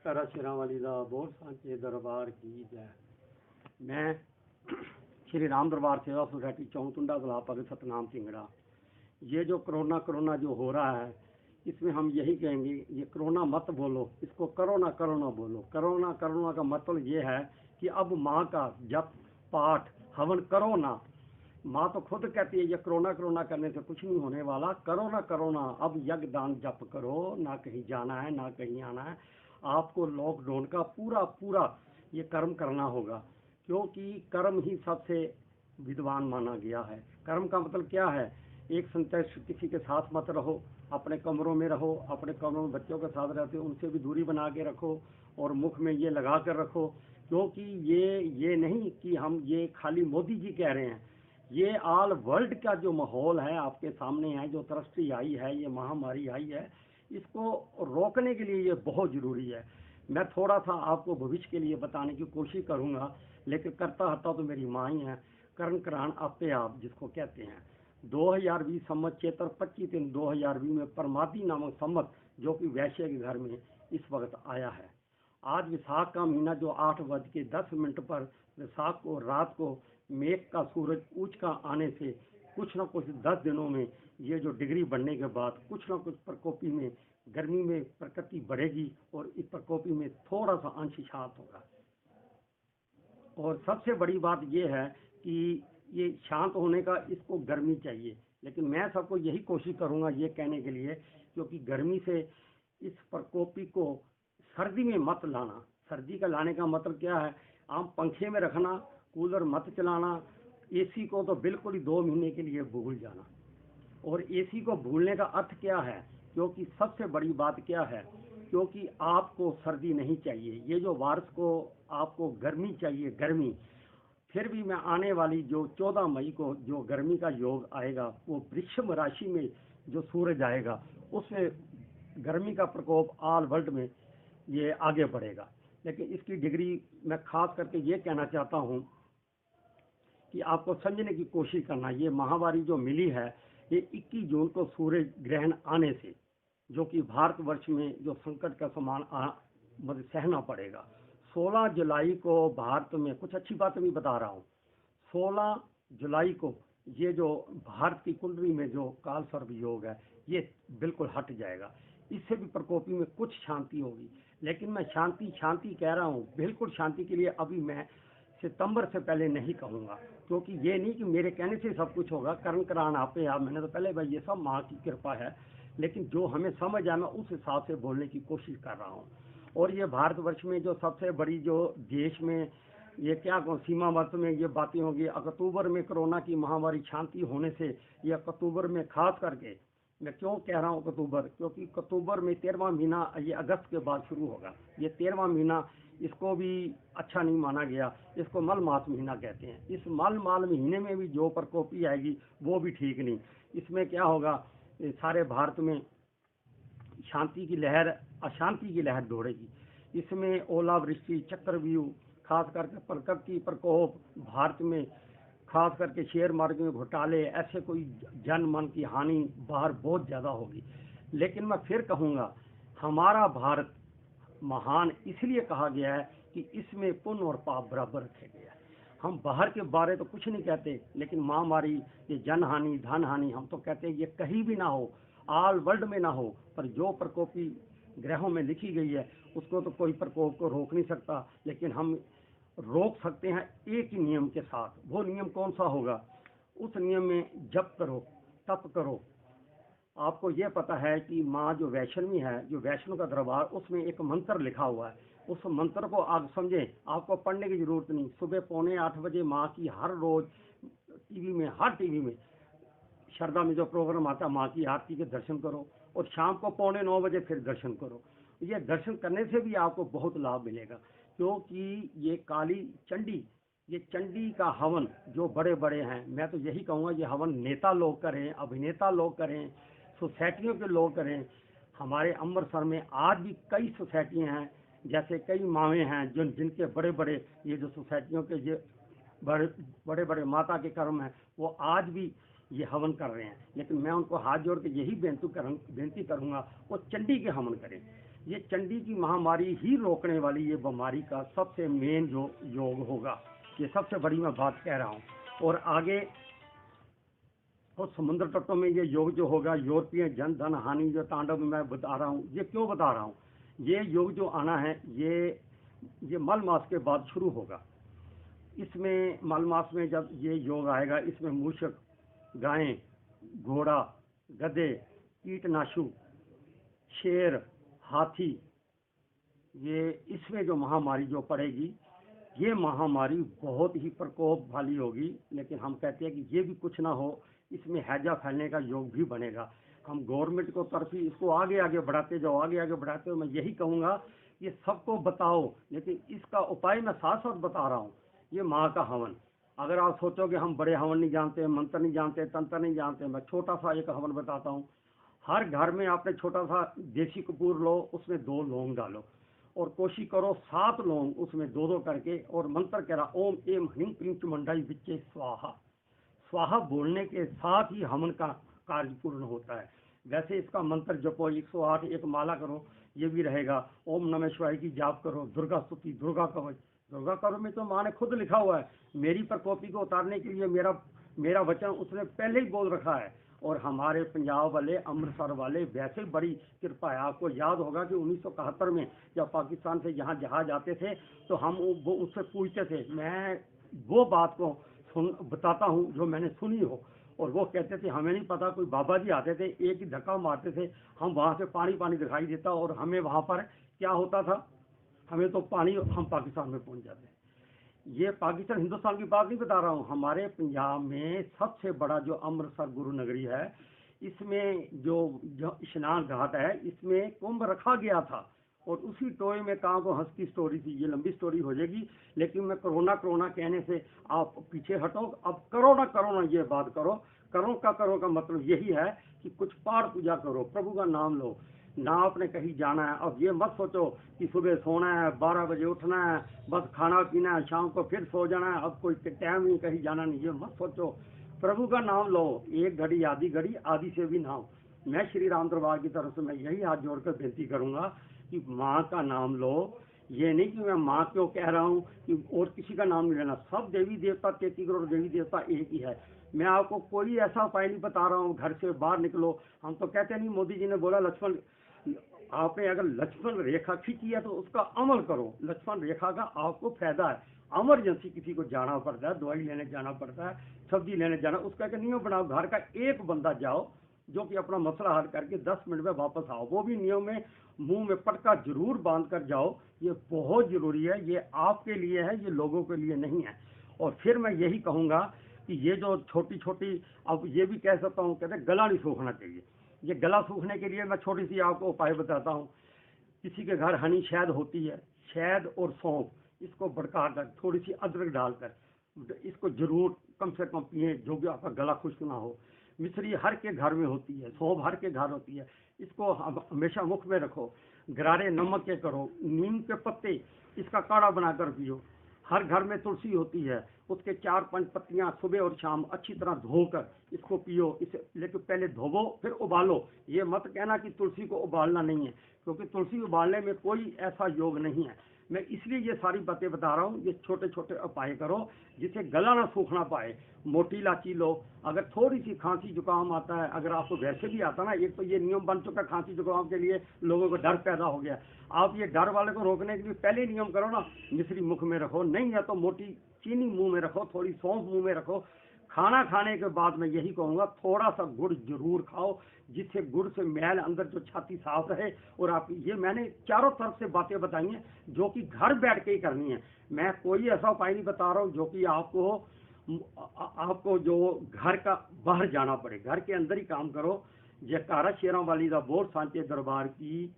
करा शिरा वाली दा बोल सांचे दरबार की जय। मैं श्री राम दरबार सेवा सोसाइटी चौंतुंडा गुलाब भगत सतनाम सिंगड़ा। ये जो कोरोना जो हो रहा है, इसमें हम यही कहेंगे, ये कोरोना मत बोलो, इसको करो ना बोलो। करोना का मतलब ये है कि अब माँ का जप पाठ हवन करो ना। माँ तो खुद कहती है ये कोरोना करने से कुछ नहीं होने वाला, करो ना। अब यज्ञ दान जप करो, ना कहीं जाना है ना कहीं आना है। आपको लॉकडाउन का पूरा ये कर्म करना होगा, क्योंकि कर्म ही सबसे विद्वान माना गया है। कर्म का मतलब क्या है? एक संतोष किसी के साथ मत रहो, अपने कमरों में रहो, अपने कमरों में बच्चों के साथ रहते हो उनसे भी दूरी बना के रखो और मुख में ये लगा कर रखो। क्योंकि ये नहीं कि हम ये खाली मोदी जी कह रहे हैं, ये ऑल वर्ल्ड का जो माहौल है आपके सामने है, जो तरक्की आई है, ये महामारी आई है, इसको रोकने के लिए ये बहुत ज़रूरी है। मैं थोड़ा सा आपको भविष्य के लिए बताने की कोशिश करूंगा, लेकिन करता हता तो मेरी माँ ही है। कर्ण करान आपे आप जिसको कहते हैं, 2020 सम्मत चेतर 25 दिन 2020 में परमादी नामक सम्मत जो कि वैश्य के घर में इस वक्त आया है। आज विसाख का महीना जो 8:10 पर विसाख को रात को मेघ का सूरज ऊंच का आने से कुछ न कुछ 10 दिनों में ये जो डिग्री बढ़ने के बाद कुछ न कुछ प्रकोपी में गर्मी में प्रकृति बढ़ेगी और इस प्रकोपी में थोड़ा सा अंश शांत होगा। और सबसे बड़ी बात ये है कि ये शांत होने का इसको गर्मी चाहिए, लेकिन मैं सबको यही कोशिश करूंगा ये कहने के लिए, क्योंकि गर्मी से इस प्रकोपी को सर्दी में मत लाना। सर्दी का लाने का मतलब क्या है? आप पंखे में रखना, कूलर मत चलाना, एसी को तो बिल्कुल ही 2 महीने के लिए भूल जाना। और एसी को भूलने का अर्थ क्या है? क्योंकि सबसे बड़ी बात क्या है, क्योंकि आपको सर्दी नहीं चाहिए, ये जो वायरस को आपको गर्मी चाहिए, गर्मी। फिर भी मैं आने वाली जो 14 मई को जो गर्मी का योग आएगा, वो वृश्चिक राशि में जो सूरज आएगा, उसमें गर्मी का प्रकोप ऑल वर्ल्ड में ये आगे बढ़ेगा। लेकिन इसकी डिग्री मैं खास करके ये कहना चाहता हूँ कि आपको समझने की कोशिश करना। ये महामारी जो मिली है, ये 21 जून को सूर्य ग्रहण आने से, जो कि भारतवर्ष में जो संकट का समान मतलब सहना पड़ेगा। 16 जुलाई को भारत में कुछ अच्छी बातें भी बता रहा हूँ। 16 जुलाई को ये जो भारत की कुंडली में जो काल सर्प योग है, ये बिल्कुल हट जाएगा। इससे भी प्रकोपी में कुछ शांति होगी। लेकिन मैं शांति कह रहा हूँ, बिल्कुल शांति के लिए अभी मैं सितंबर से पहले नहीं कहूँगा, क्योंकि ये नहीं कि मेरे कहने से सब कुछ होगा। कर्ण करान आपे आप, मैंने तो पहले भाई ये सब माँ की कृपा है, लेकिन जो हमें समझ आए मैं उस हिसाब से बोलने की कोशिश कर रहा हूँ। और ये भारतवर्ष में जो सबसे बड़ी जो देश में ये क्या सीमावर्त में ये बातें होगी, अक्टूबर में कोरोना की महामारी शांति होने से, ये अक्टूबर में खास करके मैं क्यों कह रहा हूँ अक्टूबर, क्योंकि अक्टूबर में 13वां महीना ये अगस्त के बाद शुरू होगा। ये 13वां महीना, इसको भी अच्छा नहीं माना गया, इसको मल मास महीना कहते हैं। इस मल महीने में भी जो प्रकोपी आएगी वो भी ठीक नहीं। इसमें क्या होगा, सारे भारत में शांति की लहर अशांति की लहर दौड़ेगी। इसमें ओलावृष्टि, चक्रव्यूह, खास करके प्रकृति प्रकोप, भारत में खास करके शेयर मार्केट में घोटाले, ऐसे कोई जन मन की हानि बाहर बहुत ज़्यादा होगी। लेकिन मैं फिर कहूँगा, हमारा भारत महान इसलिए कहा गया है कि इसमें पुण्य और पाप बराबर रखे गए हैं। हम बाहर के बारे तो कुछ नहीं कहते, लेकिन महामारी, ये जन हानि, धन हानि, हम तो कहते हैं ये कहीं भी ना हो, ऑल वर्ल्ड में ना हो। पर जो प्रकोपी ग्रहों में लिखी गई है, उसको तो कोई प्रकोप को रोक नहीं सकता। लेकिन हम रोक सकते हैं एक ही नियम के साथ। वो नियम कौन सा होगा? उस नियम में जप करो, तप करो। आपको ये पता है कि माँ जो वैष्णवी है, जो वैष्णो का दरबार, उसमें एक मंत्र लिखा हुआ है। उस मंत्र को आप समझें, आपको पढ़ने की जरूरत नहीं। सुबह 7:45 बजे माँ की हर रोज टीवी में, हर टीवी में श्रद्धा में जो प्रोग्राम आता है, माँ की आरती के दर्शन करो। और शाम को 8:45 बजे फिर दर्शन करो। ये दर्शन करने से भी आपको बहुत लाभ मिलेगा, क्योंकि ये काली चंडी, ये चंडी का हवन जो बड़े बड़े हैं, मैं तो यही कहूँगा ये हवन नेता लोग करें, अभिनेता लोग करें, सोसाइटियों के लोग करें। हमारे अमृतसर में आज भी कई सोसाइटियाँ हैं, जैसे कई मावें हैं जिनके बड़े बड़े ये जो सोसाइटियों के ये बड़े बड़े माता के कर्म हैं, वो आज भी ये हवन कर रहे हैं। लेकिन मैं उनको हाथ जोड़ के यही बेनती करूँगा, वो चंडी के हवन करें। ये चंडी की महामारी ही रोकने वाली ये बीमारी का सबसे मेन जो योग होगा, ये सबसे बड़ी मैं बात कह रहा हूँ। और आगे और समुद्र तटों में ये योग जो होगा, यूरोपीय जन धन हानि जो तांडव मैं बता रहा हूँ, ये क्यों बता रहा हूँ? ये योग जो आना है ये मल मास के बाद शुरू होगा। इसमें मल मास में जब ये योग आएगा, इसमें मूषक, गायें, घोड़ा, गधे, कीटनाशु, शेर, हाथी, ये इसमें जो महामारी जो पड़ेगी, ये महामारी बहुत ही प्रकोप वाली होगी। लेकिन हम कहते हैं कि ये भी कुछ ना हो, इसमें हैजा फैलने का योग भी बनेगा। हम गवर्नमेंट को तरफ ही इसको आगे आगे बढ़ाते जाओ, आगे आगे बढ़ाते हो। मैं यही कहूँगा ये सबको बताओ, लेकिन इसका उपाय मैं साथ साथ बता रहा हूँ। ये माँ का हवन, अगर आप सोचोगे हम बड़े हवन नहीं जानते, मंत्र नहीं जानते, तंत्र नहीं जानते, मैं छोटा सा एक हवन बताता हूँ। हर घर में आपने छोटा सा देसी कपूर लो, उसमें 2 लौंग डालो और कोशिश करो 7 लौंग उसमें 2-2 करके, और मंत्र कह रहा ओम एम ह्रीं क्लीं चमुंडाई विच्चे स्वाहा। स्वाहा बोलने के साथ ही हवन का कार्य पूर्ण होता है। वैसे इसका मंत्र जपो, 108 एक माला करो, ये भी रहेगा। ओम नमः शिवाय की जाप करो, दुर्गा स्तुति, दुर्गा कवच। दुर्गा कवच में तो माँ ने खुद लिखा हुआ है, मेरी प्रकोपी को उतारने के लिए मेरा वचन उसने पहले ही बोल रखा है। और हमारे पंजाब वाले, अमृतसर वाले, वैसे बड़ी कृपा है। आपको याद होगा कि 1971 में जब पाकिस्तान से यहाँ जहाज आते थे तो हम वो उससे पूछते थे। मैं वो बात को बताता हूँ जो मैंने सुनी हो। और वो कहते थे हमें नहीं पता, कोई बाबा जी आते थे, एक ही धक्का मारते थे, हम वहाँ से पानी दिखाई देता और हमें वहाँ पर क्या होता था, हमें तो पानी, हम पाकिस्तान में पहुँच जाते। ये पाकिस्तान हिंदुस्तान की बात नहीं बता रहा हूँ। हमारे पंजाब में सबसे बड़ा जो अमृतसर गुरु नगरी है, इसमें जो स्नान घाट है, इसमें कुंभ रखा गया था। और उसी टोए में कहाँ को हंस की स्टोरी थी, ये लंबी स्टोरी हो जाएगी। लेकिन मैं कोरोना कहने से आप पीछे हटो। अब करो ना ये बात करो। करो का मतलब यही है कि कुछ पाठ पूजा करो, प्रभु का नाम लो, ना आपने कहीं जाना है। अब ये मत सोचो कि सुबह सोना है, 12 बजे उठना है, बस खाना पीना है, शाम को फिर सो जाना है, अब कोई टाइम नहीं, कहीं जाना नहीं, ये मत सोचो। प्रभु का नाम लो, एक घड़ी आदि से भी नाम। मैं श्री राम दरबार की तरफ से मैं यही हाथ जोड़कर बेनती करूंगा कि माँ का नाम लो। ये नहीं कि मैं माँ क्यों कह रहा हूँ कि और किसी का नाम नहीं लेना। सब देवी देवता, 33 करोड़ देवी देवता एक ही है। मैं आपको कोई ऐसा उपाय नहीं बता रहा हूँ घर से बाहर निकलो। हम तो कहते नहीं, मोदी जी ने बोला लक्ष्मण, आपने अगर लक्ष्मण रेखा खींची है तो उसका अमल करो। लक्ष्मण रेखा का आपको फायदा है। इमरजेंसी किसी को जाना पड़ता है, दवाई लेने जाना पड़ता है, सब्जी लेने जाना, उसका एक नियम बनाओ, घर का एक बंदा जाओ जो कि अपना मसला हल करके 10 मिनट में वापस आओ। वो भी नियम में मुंह में पटका जरूर बांध कर जाओ। ये बहुत जरूरी है, ये आपके लिए है, ये लोगों के लिए नहीं है। और फिर मैं यही कहूँगा कि ये जो छोटी छोटी, अब ये भी कह सकता हूँ, कहते गला नहीं सूखना चाहिए। ये गला सूखने के लिए मैं छोटी सी आपको उपाय बताता हूँ। किसी के घर हनी शहद होती है, शहद और सौंफ, इसको भड़का कर, थोड़ी सी अदरक डालकर इसको जरूर कम से कम पिए, जो भी आपका गला खुश्क ना हो। मिश्री हर के घर में होती है, सौंफ हर के घर होती है, इसको हमेशा मुख में रखो। गरारे नमक के करो, नीम के पत्ते, इसका काढ़ा बनाकर पियो। हर घर में तुलसी होती है, उसके 4-5 पत्तियां सुबह और शाम अच्छी तरह धोकर इसको पियो। इसे लेकिन पहले धोवो फिर उबालो। ये मत कहना कि तुलसी को उबालना नहीं है, क्योंकि तुलसी उबालने में कोई ऐसा योग नहीं है। मैं इसलिए ये सारी बातें बता रहा हूँ। ये छोटे छोटे उपाय करो जिससे गला ना सूखना पाए। मोटी इलायची लो। अगर थोड़ी सी खांसी जुकाम आता है, अगर आपको वैसे भी आता ना, एक तो ये नियम बन चुका खांसी जुकाम के लिए, लोगों को डर पैदा हो गया। आप ये डर वाले को रोकने के लिए पहले नियम करो ना, मिश्री मुख में रखो, नहीं है तो मोटी चीनी मुंह में रखो, थोड़ी सौंफ मुंह में रखो। खाना खाने के बाद मैं यही कहूँगा थोड़ा सा गुड़ जरूर खाओ, जिससे गुड़ से मैल अंदर जो छाती साफ रहे। और आप ये मैंने चारों तरफ से बातें बताई हैं जो कि घर बैठ के ही करनी है। मैं कोई ऐसा उपाय नहीं बता रहा हूँ जो कि आपको जो घर का बाहर जाना पड़े। घर के अंदर ही काम करो। जयकारा शेरों वाली दा बोल सांचे दरबार की।